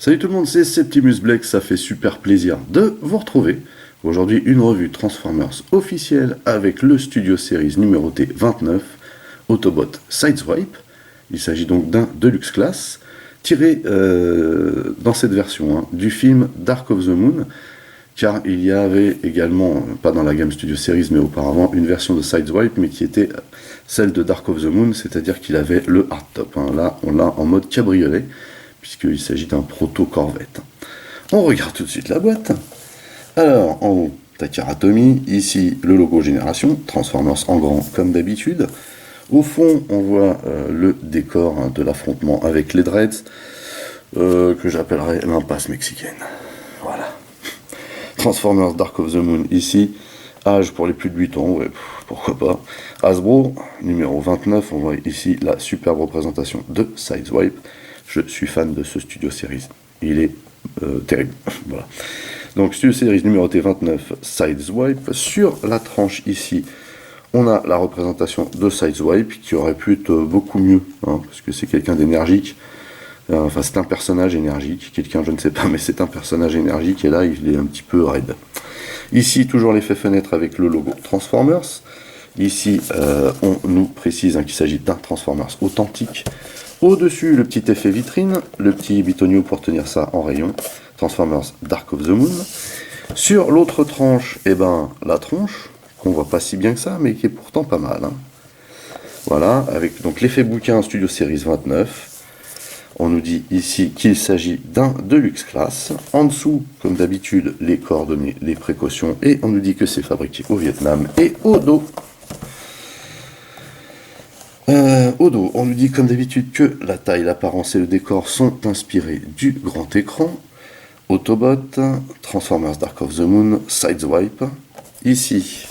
Salut tout le monde, c'est Septimus Black, ça fait super plaisir de vous retrouver. Aujourd'hui, une revue Transformers officielle avec le Studio Series numéroté 29, Autobot Sideswipe. Il s'agit donc d'un Deluxe Class, tiré dans cette version du film Dark of the Moon, car il y avait également, pas dans la gamme Studio Series mais auparavant, une version de Sideswipe, mais qui était celle de Dark of the Moon, c'est-à-dire qu'il avait le hardtop. Là, on l'a en mode cabriolet, puisqu'il s'agit d'un proto-corvette. On regarde tout de suite la boîte. Alors, en haut, Takara Tomy, ici le logo Génération, Transformers en grand comme d'habitude. Au fond, on voit le décor de l'affrontement avec les Dreads, que j'appellerais l'impasse mexicaine. Voilà. Transformers Dark of the Moon ici, âge pour les plus de 8 ans, ouais, pourquoi pas. Hasbro, numéro 29, on voit ici la superbe représentation de Sideswipe. Je suis fan de ce Studio Series, il est terrible. Voilà. Donc Studio Series numéroté 29, Sideswipe. Sur la tranche ici, on a la représentation de Sideswipe, qui aurait pu être beaucoup mieux, parce que c'est quelqu'un d'énergique. Enfin, c'est un personnage énergique, quelqu'un, je ne sais pas, mais c'est un personnage énergique, et là, il est un petit peu raide. Ici, toujours l'effet fenêtre avec le logo Transformers. Ici, on nous précise qu'il s'agit d'un Transformers authentique. Au-dessus, le petit effet vitrine, le petit bitonio pour tenir ça en rayon. Transformers Dark of the Moon. Sur l'autre tranche, la tronche, qu'on voit pas si bien que ça, mais qui est pourtant pas mal. Voilà, avec donc l'effet bouquin Studio Series 29. On nous dit ici qu'il s'agit d'un Deluxe Class. En dessous, comme d'habitude, les coordonnées, les précautions, et on nous dit que c'est fabriqué au Vietnam et au dos. Au dos, on nous dit comme d'habitude que la taille, l'apparence et le décor sont inspirés du grand écran. Autobot, Transformers Dark of the Moon, Sideswipe. Ici,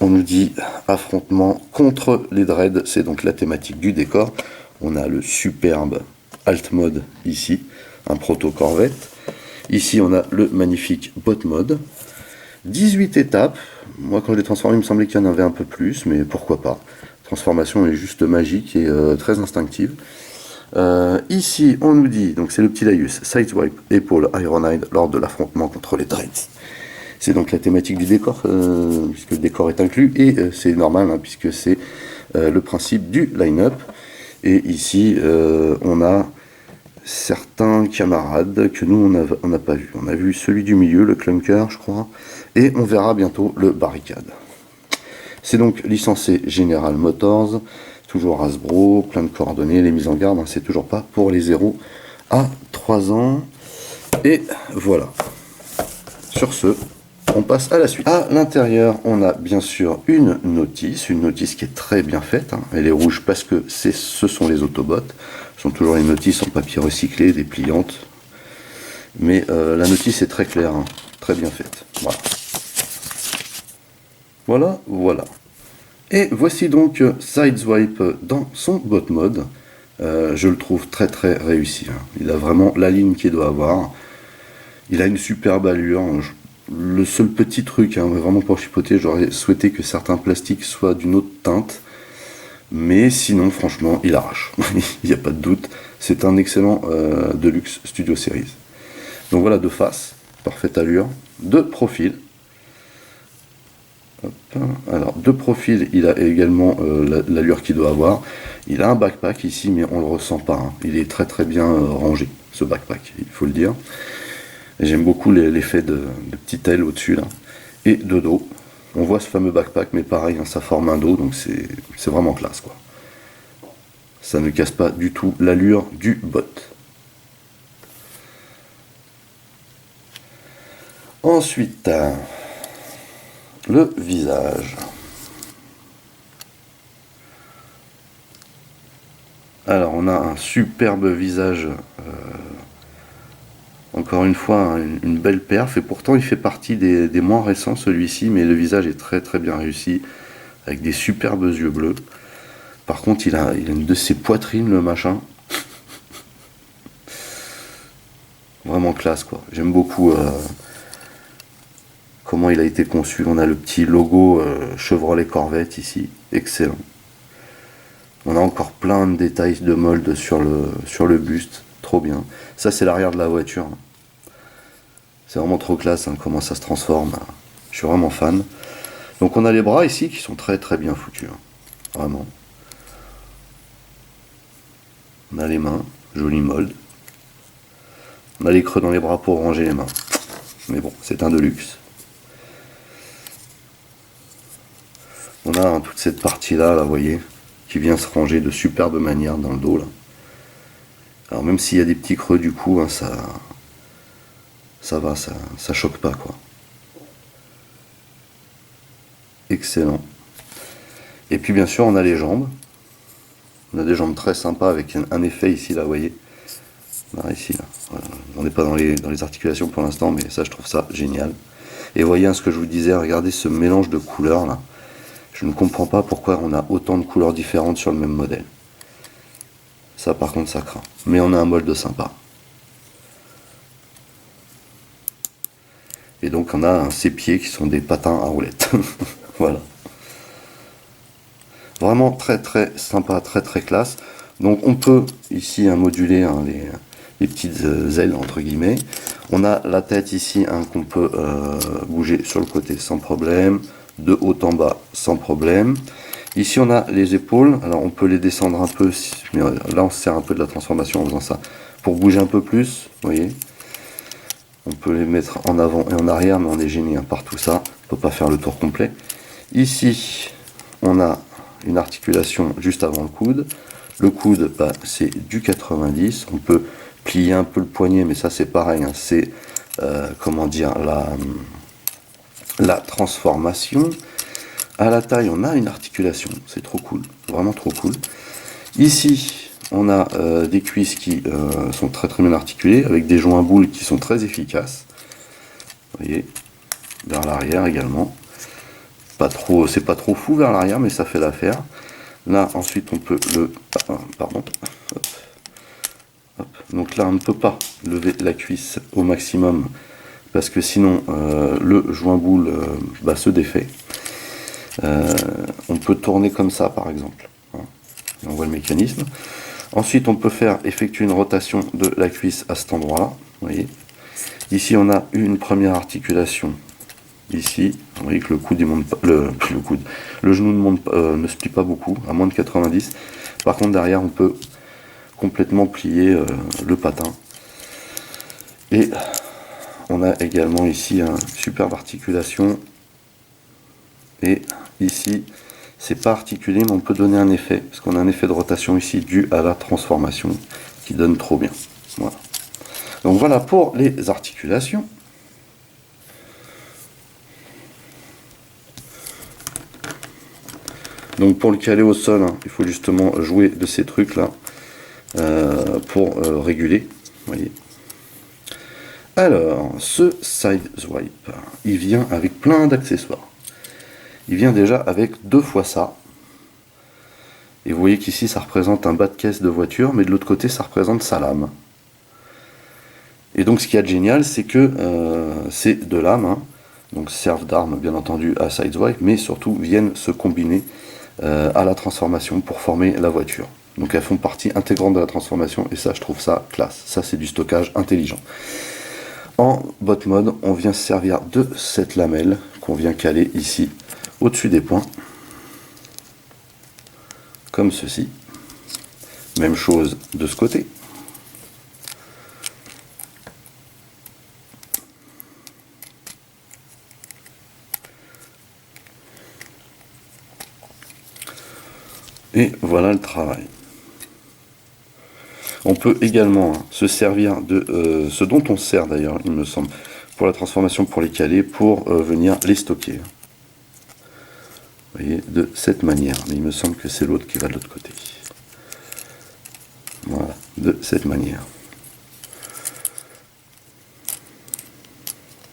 on nous dit affrontement contre les Dreads, c'est donc la thématique du décor. On a le superbe Alt Mode ici, un proto-corvette. Ici, on a le magnifique Bot Mode. 18 étapes. Moi, quand je l'ai transformé, il me semblait qu'il y en avait un peu plus, mais pourquoi pas. Transformation est juste magique et très instinctive. Ici, on nous dit, donc c'est le petit Laïus, Sideswipe, épaule Ironhide lors de l'affrontement contre les Dreads. C'est donc la thématique du décor, puisque le décor est inclus, et c'est normal, puisque c'est le principe du line-up. Et ici, on a certains camarades que nous, on n'a pas vu. On a vu celui du milieu, le Clunker, je crois, et on verra bientôt le Barricade. C'est donc licencé General Motors, toujours Hasbro, plein de coordonnées, les mises en garde, c'est toujours pas pour les 0 à 3 ans. Et voilà. Sur ce, on passe à la suite. À l'intérieur, on a bien sûr une notice qui est très bien faite. Elle est rouge parce que ce sont les Autobots. Ce sont toujours les notices en papier recyclé, dépliantes. Mais la notice est très claire, très bien faite. Voilà. Et voici donc Sideswipe dans son bot mode. Je le trouve très très réussi. Il a vraiment la ligne qu'il doit avoir. Il a une superbe allure. Le seul petit truc, vraiment pour chipoter, j'aurais souhaité que certains plastiques soient d'une autre teinte. Mais sinon, franchement, il arrache. Il n'y a pas de doute. C'est un excellent Deluxe Studio Series. Donc voilà, de face, parfaite allure. De profil. Alors, de profil, il a également l'allure qu'il doit avoir. Il a un backpack ici, mais on ne le ressent pas. Il est très très bien rangé, ce backpack, il faut le dire. J'aime beaucoup l'effet de petite aile au-dessus, là. Et de dos, on voit ce fameux backpack, mais pareil, ça forme un dos, donc c'est vraiment classe, quoi. Ça ne casse pas du tout l'allure du bot. Ensuite, le visage. Alors, on a un superbe visage. Encore une fois, une belle perf, et pourtant il fait partie des moins récents celui-ci, mais le visage est très très bien réussi, avec des superbes yeux bleus. Par contre, il a une de ses poitrines, le machin. Vraiment classe, quoi. J'aime beaucoup comment il a été conçu. On a le petit logo Chevrolet Corvette ici, excellent. On a encore plein de détails de mold sur le buste. trop bien. Ça c'est l'arrière de la voiture. C'est vraiment trop classe hein, comment ça se transforme. Je suis vraiment fan. Donc on a les bras ici qui sont très très bien foutus. Hein. Vraiment. On a les mains, joli mold. On a les creux dans les bras pour ranger les mains. Mais bon, c'est un de luxe. On a hein, toute cette partie-là, là, vous voyez, qui vient se ranger de superbe manière dans le dos. Là. Alors même s'il y a des petits creux du coup, hein, ça va, ça choque pas quoi. Excellent. Et puis bien sûr on a les jambes. On a des jambes très sympas avec un effet ici là, vous voyez. Là, ici là. Voilà. On n'est pas dans les articulations pour l'instant, mais ça je trouve ça génial. Et voyez hein, ce que je vous disais, regardez ce mélange de couleurs là. Je ne comprends pas pourquoi on a autant de couleurs différentes sur le même modèle. Ça par contre ça craint. Mais on a un mold sympa. Et donc on a hein, ces pieds qui sont des patins à roulettes. Voilà. Vraiment très très sympa, très très classe. Donc on peut ici hein, moduler hein, les petites ailes entre guillemets. On a la tête ici hein, qu'on peut bouger sur le côté sans problème. De haut en bas sans problème. Ici on a les épaules, alors on peut les descendre un peu, mais là on se sert un peu de la transformation en faisant ça, pour bouger un peu plus, vous voyez. On peut les mettre en avant et en arrière, mais on est gêné hein, par tout ça, on peut pas faire le tour complet. Ici on a une articulation juste avant le coude. Le coude bah, c'est du 90, on peut plier un peu le poignet, mais ça c'est pareil, hein, c'est comment dire, la transformation. À la taille, on a une articulation, c'est trop cool, vraiment trop cool. Ici, on a des cuisses qui sont très très bien articulées, avec des joints boules qui sont très efficaces. Vous voyez, vers l'arrière également. Pas trop, c'est pas trop fou vers l'arrière, mais ça fait l'affaire. Là, ensuite, on peut le... Pardon. Hop. Hop. Donc là, on ne peut pas lever la cuisse au maximum, parce que sinon, le joint boule se défait. On peut tourner comme ça par exemple, hein. On voit le mécanisme. Ensuite on peut effectuer une rotation de la cuisse à cet endroit là, vous voyez. Ici on a une première articulation ici, vous voyez que le coude, le genou ne se plie pas beaucoup, à moins de 90. Par contre derrière on peut complètement plier le patin. Et on a également ici une superbe articulation. Et ici, c'est pas articulé, mais on peut donner un effet, parce qu'on a un effet de rotation ici dû à la transformation, qui donne trop bien. Voilà. Donc voilà pour les articulations. Donc pour le caler au sol, hein, il faut justement jouer de ces trucs là pour réguler. Vous voyez. Alors, ce side swipe, il vient avec plein d'accessoires. Il vient déjà avec 2 fois ça. Et vous voyez qu'ici ça représente un bas de caisse de voiture, mais de l'autre côté ça représente sa lame. Et donc ce qu'il y a de génial, c'est que ces 2 lames, hein, donc servent d'armes bien entendu à Sideswipe, mais surtout viennent se combiner à la transformation pour former la voiture. Donc elles font partie intégrante de la transformation, et ça je trouve ça classe. Ça c'est du stockage intelligent. En bot mode, on vient se servir de cette lamelle qu'on vient caler ici au-dessus des points, comme ceci. Même chose de ce côté. Et voilà le travail. On peut également se servir de ce dont on se sert d'ailleurs, il me semble, pour la transformation, pour les caler, pour venir les stocker. Vous voyez, de cette manière. Mais il me semble que c'est l'autre qui va de l'autre côté. Voilà, de cette manière.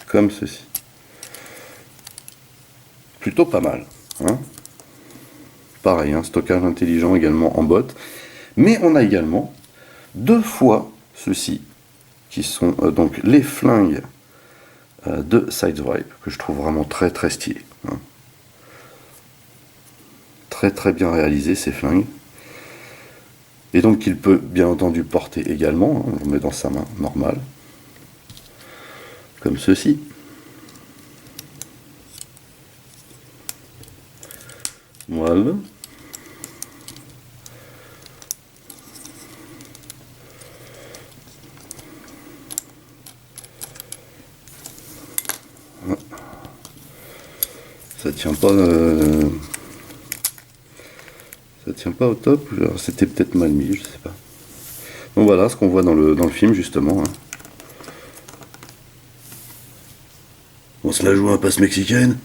Comme ceci. Plutôt pas mal. Hein, pareil, hein, stockage intelligent également en bot. Mais on a également 2 fois ceci, qui sont donc les flingues de Sideswipe, que je trouve vraiment très très stylé. Hein. Très très bien réalisé ces flingues. et donc qu'il peut bien entendu porter également. On le met dans sa main normale, comme ceci. Voilà. Ça tient pas, ça tient pas au top. C'était peut-être mal mis, je sais pas. Donc voilà ce qu'on voit dans le film justement. Hein. On se la joue à passe mexicaine.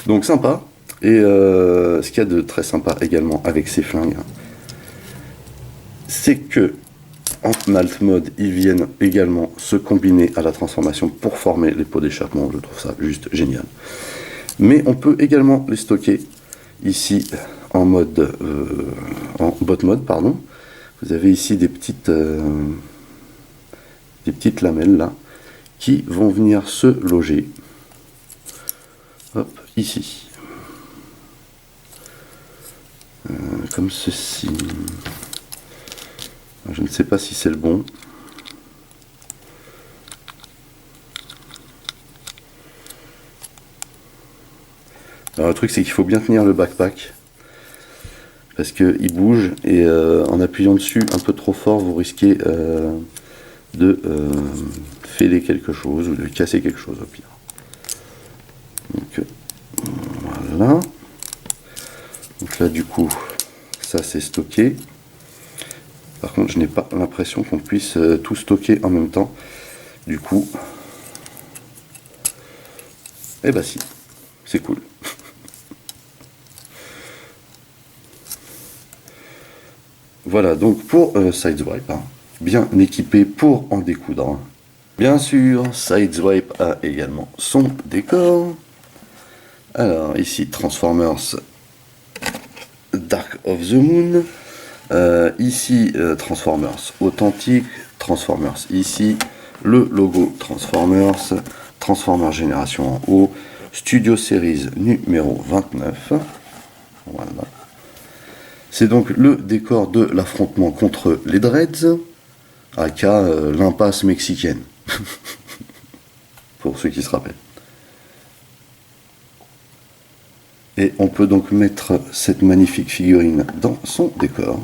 Donc sympa. Et ce qu'il y a de très sympa également avec ces flingues, c'est que en alt mode, ils viennent également se combiner à la transformation pour former les pots d'échappement. Je trouve ça juste génial. Mais on peut également les stocker ici en mode en bot mode, pardon. Vous avez ici des petites lamelles là qui vont venir se loger. Hop, ici. Comme ceci. Je ne sais pas si c'est le bon. Alors le truc c'est qu'il faut bien tenir le backpack parce qu'il bouge et en appuyant dessus un peu trop fort vous risquez de fêler quelque chose ou de casser quelque chose au pire. Donc voilà. Donc là du coup ça c'est stocké. Par contre je n'ai pas l'impression qu'on puisse tout stocker en même temps. Du coup, eh bah si, c'est cool. Voilà donc pour Sideswipe, hein, bien équipé pour en découdre. Bien sûr, Sideswipe a également son décor. Alors ici Transformers Dark of the Moon. Ici Transformers Authentique. Transformers ici. Le logo Transformers. Transformers Génération en haut. Studio Series numéro 29. Voilà. C'est donc le décor de l'affrontement contre les Dreads, aka l'impasse mexicaine. Pour ceux qui se rappellent. Et on peut donc mettre cette magnifique figurine dans son décor.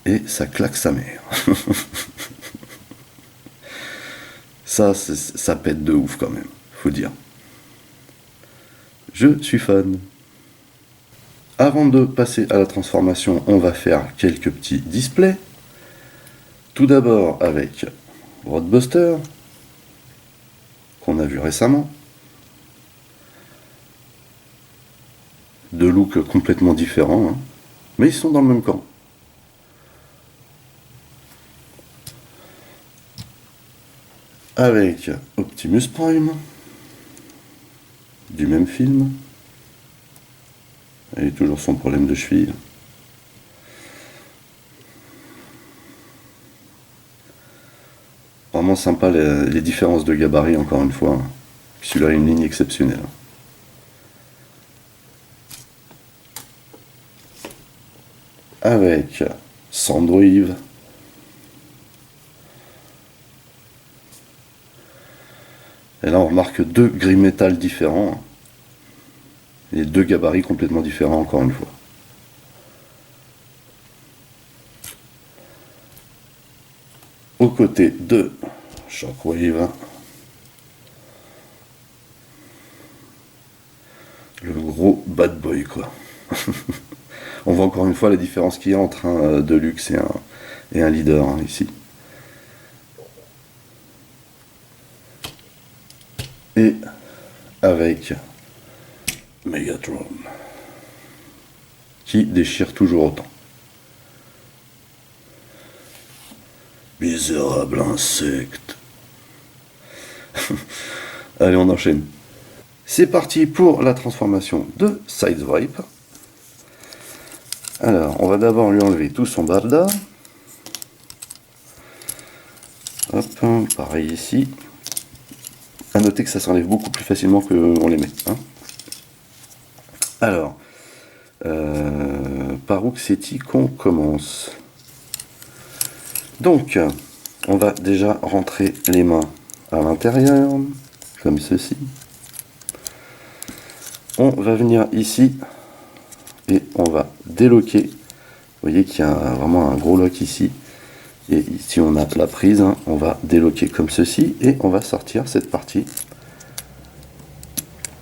Et ça claque sa mère. Ça pète de ouf quand même, faut dire. Je suis fan. Avant de passer à la transformation, on va faire quelques petits displays. Tout d'abord avec Roadbuster, qu'on a vu récemment. Deux looks complètement différents, hein. Mais ils sont dans le même camp. Avec Optimus Prime, du même film. Et toujours son problème de cheville. Vraiment sympa les différences de gabarit encore une fois. Celui-là a une ligne exceptionnelle. Avec Sandro-Yves. Et là on remarque deux gris métal différents. Et deux gabarits complètement différents encore une fois. Aux côtés de Shockwave. Le gros bad boy quoi. On voit encore une fois la différence qu'il y a entre un Deluxe et un leader hein, ici. Et avec Megatron, qui déchire toujours autant. Misérable insecte. Allez, on enchaîne. C'est parti pour la transformation de Sideswipe. Alors, on va d'abord lui enlever tout son barda. Hop, pareil ici. A noter que ça s'enlève beaucoup plus facilement qu'on les met. Hein. Alors, Donc c'est y qu'on commence. Donc on va déjà rentrer les mains à l'intérieur, comme ceci. On va venir ici et on va déloquer. Vous voyez qu'il y a vraiment un gros lock ici. Et ici on a la prise, hein. On va déloquer comme ceci et on va sortir cette partie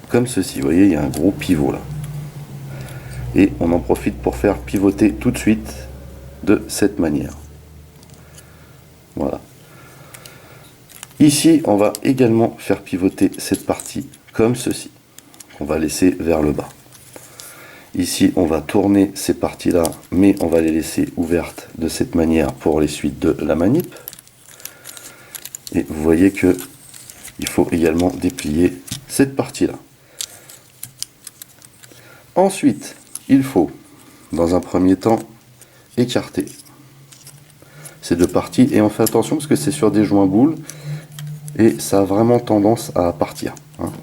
comme ceci. Vous voyez, il y a un gros pivot là. Et on en profite pour faire pivoter tout de suite de cette manière. Voilà. Ici, on va également faire pivoter cette partie comme ceci. On va laisser vers le bas. Ici, on va tourner ces parties-là, mais on va les laisser ouvertes de cette manière pour les suites de la manip. Et vous voyez que il faut également déplier cette partie-là. Ensuite, il faut, dans un premier temps, écarter ces deux parties. Et on fait attention parce que c'est sur des joints boules et ça a vraiment tendance à partir, hein.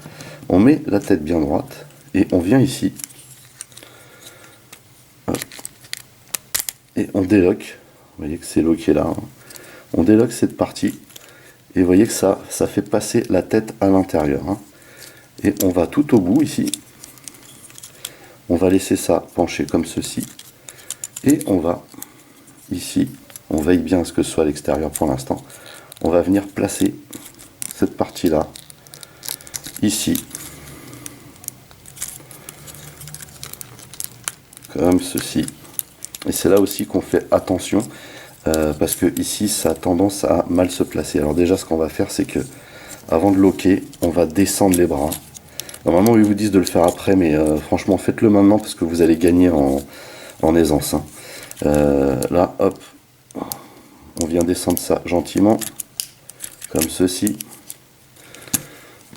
On met la tête bien droite et on vient ici. Et on déloque. Vous voyez que c'est loqué là, hein. On déloque cette partie. Et vous voyez que ça fait passer la tête à l'intérieur, hein. Et on va tout au bout ici. On va laisser ça pencher comme ceci. Et on va ici, on veille bien à ce que ce soit à l'extérieur pour l'instant. On va venir placer cette partie-là ici. Comme ceci. Et c'est là aussi qu'on fait attention. Parce que ici ça a tendance à mal se placer. Alors déjà ce qu'on va faire c'est que avant de loquer on va descendre les bras. Normalement ils vous disent de le faire après mais franchement faites-le maintenant parce que vous allez gagner en aisance, hein. Là hop, on vient descendre ça gentiment comme ceci.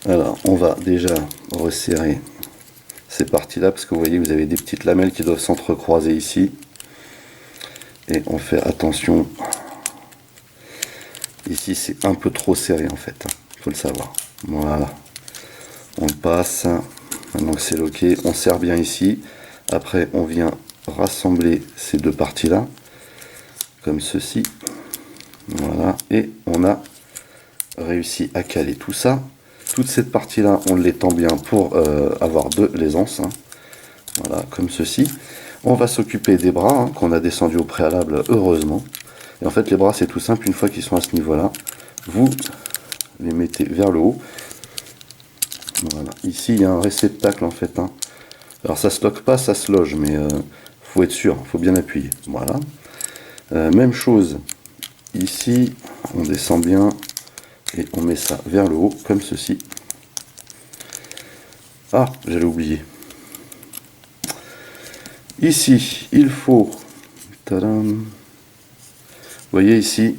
Alors on va déjà resserrer ces parties là parce que vous voyez vous avez des petites lamelles qui doivent s'entrecroiser ici. Et on fait attention. Ici c'est un peu trop serré en fait, il faut le savoir. Voilà. On le passe. Maintenant que c'est loqué, on serre bien ici. Après on vient rassembler ces deux parties là. Comme ceci. Voilà. Et on a réussi à caler tout ça. Toute cette partie là on l'étend bien pour avoir de l'aisance, hein. Voilà, comme ceci. On va s'occuper des bras, hein, qu'on a descendu au préalable, heureusement. Et en fait, les bras, c'est tout simple. Une fois qu'ils sont à ce niveau-là, vous les mettez vers le haut. Voilà. Ici, il y a un réceptacle, en fait, hein. Alors, ça se loque pas, ça se loge, mais faut être sûr, faut bien appuyer. Voilà. Même chose ici. On descend bien et on met ça vers le haut, comme ceci. Ah, j'allais oublier. Ici, il faut, tadam, vous voyez ici,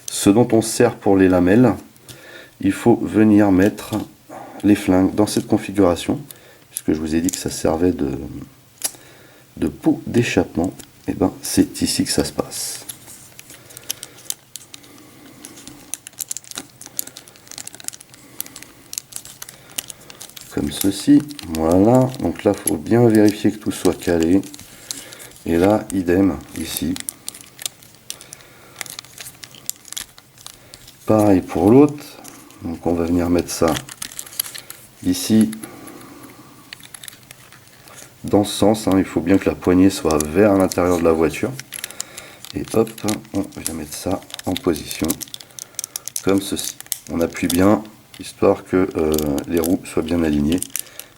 ce dont on sert pour les lamelles, il faut venir mettre les flingues dans cette configuration, puisque je vous ai dit que ça servait de pot d'échappement, et ben c'est ici que ça se passe. Comme ceci, voilà, donc là il faut bien vérifier que tout soit calé. Et là, idem, ici. Pareil pour l'autre. Donc on va venir mettre ça ici. Dans ce sens, hein, il faut bien que la poignée soit vers l'intérieur de la voiture. Et hop, on vient mettre ça en position. Comme ceci. On appuie bien, histoire que les roues soient bien alignées.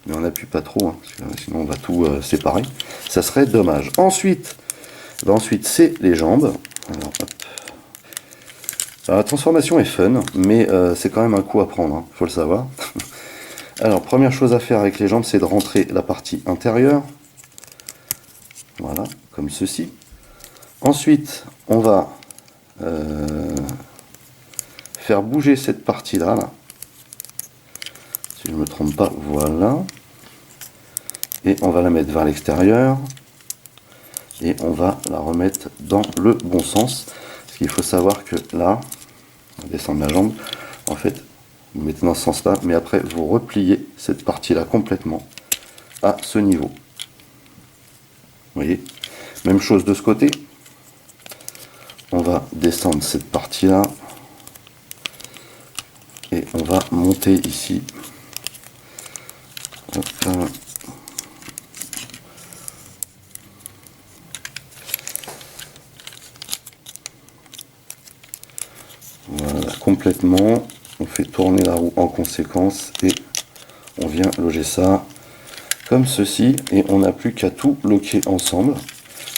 Mais on n'appuie pas trop, hein, parce que sinon on va tout séparer. Ça serait dommage. Ensuite c'est les jambes. Alors, la transformation est fun, mais c'est quand même un coup à prendre, hein, faut le savoir. Alors, première chose à faire avec les jambes, c'est de rentrer la partie intérieure. Voilà, comme ceci. Ensuite, on va faire bouger cette partie-là, là. Si je ne me trompe pas, voilà. Et on va la mettre vers l'extérieur. Et on va la remettre dans le bon sens. Parce qu'il faut savoir que là, on va descendre la jambe, en fait, vous mettez dans ce sens-là, mais après vous repliez cette partie-là complètement à ce niveau. Vous voyez? Même chose de ce côté. On va descendre cette partie-là. Et on va monter ici. Hop là. Voilà, complètement. On fait tourner la roue en conséquence et on vient loger ça comme ceci et on n'a plus qu'à tout loquer ensemble.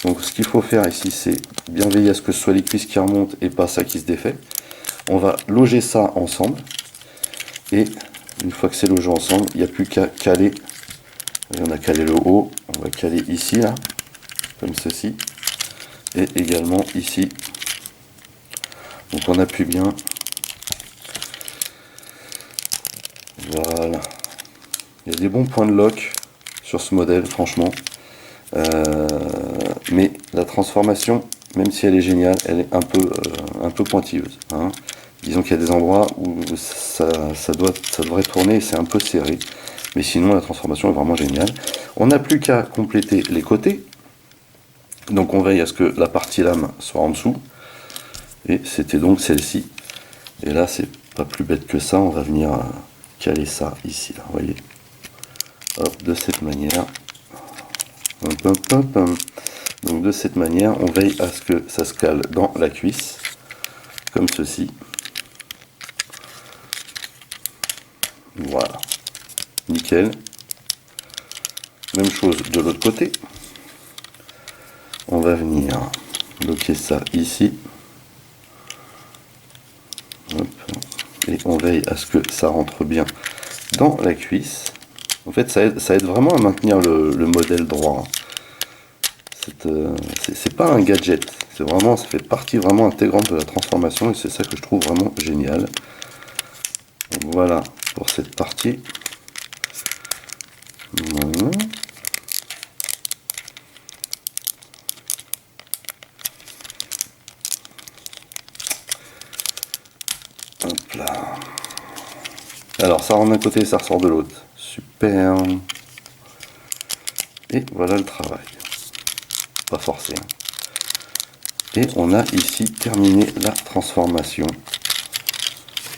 Donc ce qu'il faut faire ici, c'est bien veiller à ce que ce soit les cuisses qui remontent et pas ça qui se défait. On va loger ça ensemble et une fois que c'est logé ensemble, il n'y a plus qu'à caler. On a calé le haut, on va caler ici là, comme ceci, et également ici. Donc on appuie bien. Voilà. Il y a des bons points de lock sur ce modèle, franchement. Mais la transformation, même si elle est géniale, elle est un peu pointilleuse. Hein. Disons qu'il y a des endroits où ça devrait tourner et c'est un peu serré. Mais sinon, la transformation est vraiment géniale. On n'a plus qu'à compléter les côtés. Donc on veille à ce que la partie lame soit en dessous. Et c'était donc celle-ci. Et là, c'est pas plus bête que ça. On va venir caler ça ici, là, vous voyez. Hop, de cette manière. Hop, hop, hop, hop. Donc de cette manière, on veille à ce que ça se cale dans la cuisse, comme ceci. Voilà. Nickel. Même chose de l'autre côté. On va venir bloquer ça ici. Hop. Et on veille à ce que ça rentre bien dans la cuisse. En fait, ça aide vraiment à maintenir le modèle droit. C'est pas un gadget, c'est vraiment, ça fait partie vraiment intégrante de la transformation et c'est ça que je trouve vraiment génial. Donc voilà pour cette partie. Voilà. Hop là. Alors ça rentre d'un côté et ça ressort de l'autre. Super. Et voilà le travail. Pas forcé. Et on a ici terminé la transformation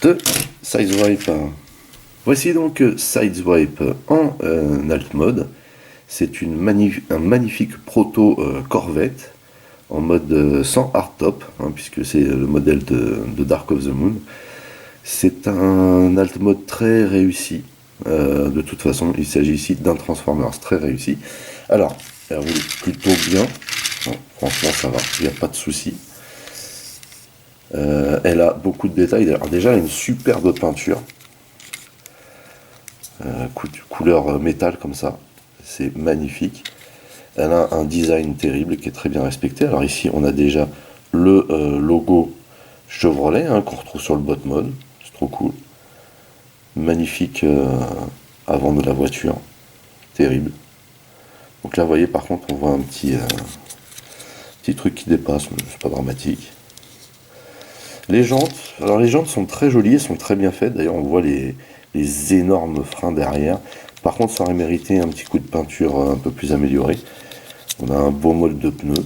de Sideswipe. Voici donc Sideswipe en alt mode. C'est un magnifique proto Corvette en mode sans hardtop, hein, puisque c'est le modèle de Dark of the Moon. C'est un alt mode très réussi. De toute façon, il s'agit ici d'un Transformers très réussi. Alors, elle roule plutôt bien. Bon, franchement, ça va, il n'y a pas de souci. Elle a beaucoup de détails. Alors, déjà, elle a une superbe peinture. Couleur métal comme ça. C'est magnifique. Elle a un design terrible qui est très bien respecté. Alors ici, on a déjà le logo Chevrolet hein, qu'on retrouve sur le bot mode. C'est trop cool. Magnifique avant de la voiture. Terrible. Donc là, vous voyez, par contre, on voit un petit truc qui dépasse, mais c'est pas dramatique. Les jantes, alors les jantes sont très jolies, elles sont très bien faites. D'ailleurs, on voit les énormes freins derrière. Par contre, ça aurait mérité un petit coup de peinture un peu plus amélioré. On a un beau molde de pneus.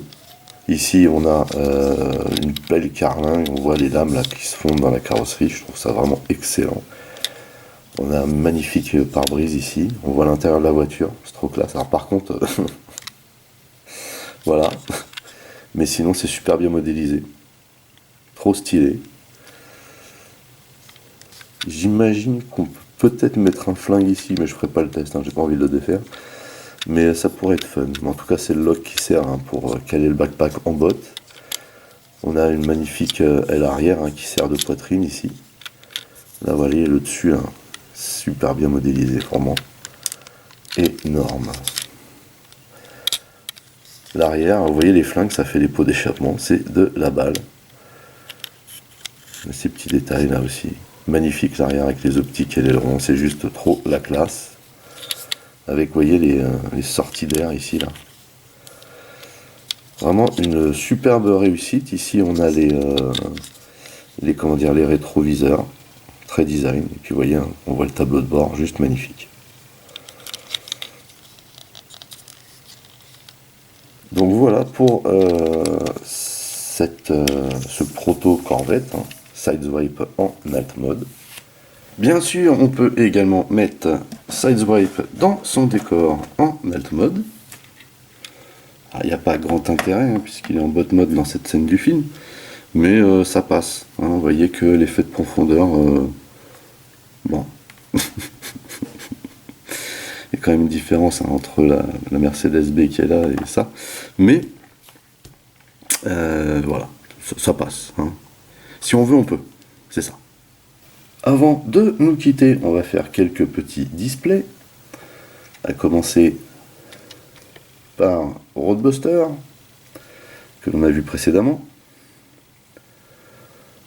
Ici, on a une belle carlingue. On voit les lames là qui se fondent dans la carrosserie. Je trouve ça vraiment excellent. On a un magnifique pare-brise ici. On voit l'intérieur de la voiture. C'est trop classe. Alors par contre, voilà. Mais sinon, c'est super bien modélisé. Trop stylé. J'imagine qu'on peut peut-être mettre un flingue ici, mais je ferai pas le test, hein, j'ai pas envie de le défaire. Mais ça pourrait être fun. Mais en tout cas, c'est le lock qui sert hein, pour caler le backpack en botte. On a une magnifique aile arrière hein, qui sert de poitrine ici. Là, vous voyez le dessus, là, super bien modélisé, vraiment énorme. L'arrière, vous voyez les flingues, ça fait les pots d'échappement, c'est de la balle. Ces petits détails là aussi. Magnifique l'arrière avec les optiques et l'aileron, c'est juste trop la classe. Avec, vous voyez, les sorties d'air ici, là. Vraiment une superbe réussite. Ici, on a les rétroviseurs. Très design. Et puis, vous voyez, hein, on voit le tableau de bord, juste magnifique. Donc, voilà. voilà pour ce proto Corvette, hein, Sideswipe en alt mode. Bien sûr, on peut également mettre Sideswipe dans son décor en alt mode. Il n'y a pas grand intérêt, hein, puisqu'il est en bot mode dans cette scène du film, mais ça passe. Hein, vous voyez que l'effet de profondeur, bon, il y a quand même une différence, hein, entre la Mercedes B qui est là et ça, mais voilà, ça passe. Hein. Si on veut, on peut, c'est ça. Avant de nous quitter, on va faire quelques petits displays, à commencer par Roadbuster, que l'on a vu précédemment.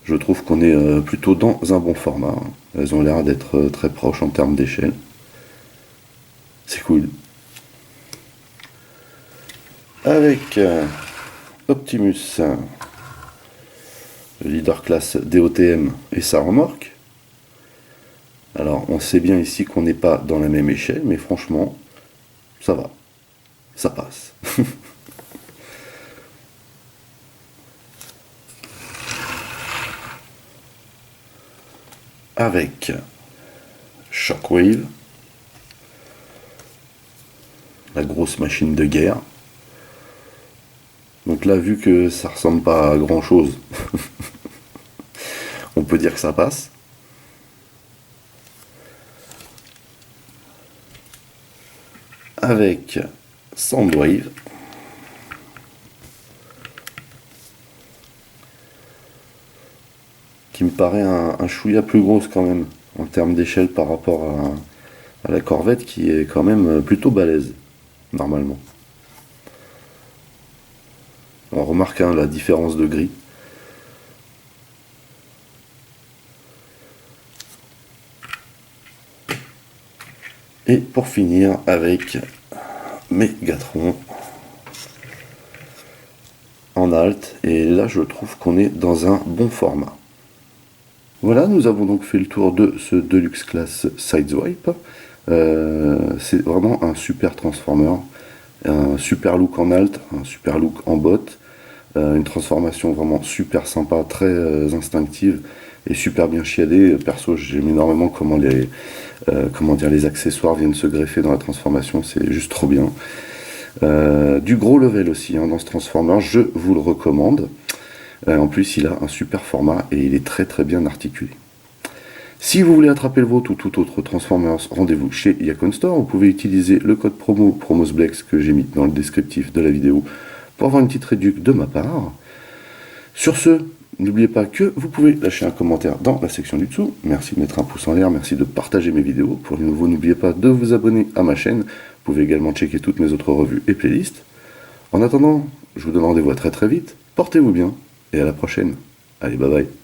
Je trouve qu'on est plutôt dans un bon format. Elles ont l'air d'être très proches en termes d'échelle. C'est cool. Avec Optimus, le leader classe DOTM et sa remorque. Alors on sait bien ici qu'on n'est pas dans la même échelle, mais franchement, ça va. Ça passe. Avec Shockwave, la grosse machine de guerre. Donc là, vu que ça ressemble pas à grand chose, on peut dire que ça passe. Avec Soundwave, qui me paraît un chouïa plus grosse quand même, en termes d'échelle par rapport à la Corvette, qui est quand même plutôt balèze, normalement. On remarque, hein, la différence de gris. Et pour finir avec Megatron en alt, et là je trouve qu'on est dans un bon format. Voilà, nous avons donc fait le tour de ce Deluxe Class Sideswipe. C'est vraiment un super Transformer, un super look en alt, un super look en bot, une transformation vraiment super sympa, très instinctive et super bien chiadée. Perso, j'aime énormément comment les accessoires viennent se greffer dans la transformation, c'est juste trop bien. Du gros level aussi, hein, dans ce Transformer, je vous le recommande. En plus, il a un super format et il est très très bien articulé. Si vous voulez attraper le vôtre ou tout autre Transformers, rendez-vous chez Yakon Store. Vous pouvez utiliser le code promo PromosBlex que j'ai mis dans le descriptif de la vidéo pour avoir une petite réduction de ma part. Sur ce, n'oubliez pas que vous pouvez lâcher un commentaire dans la section du dessous. Merci de mettre un pouce en l'air, merci de partager mes vidéos. Pour les nouveaux, n'oubliez pas de vous abonner à ma chaîne. Vous pouvez également checker toutes mes autres revues et playlists. En attendant, je vous donne rendez-vous à très très vite. Portez-vous bien et à la prochaine. Allez, bye bye.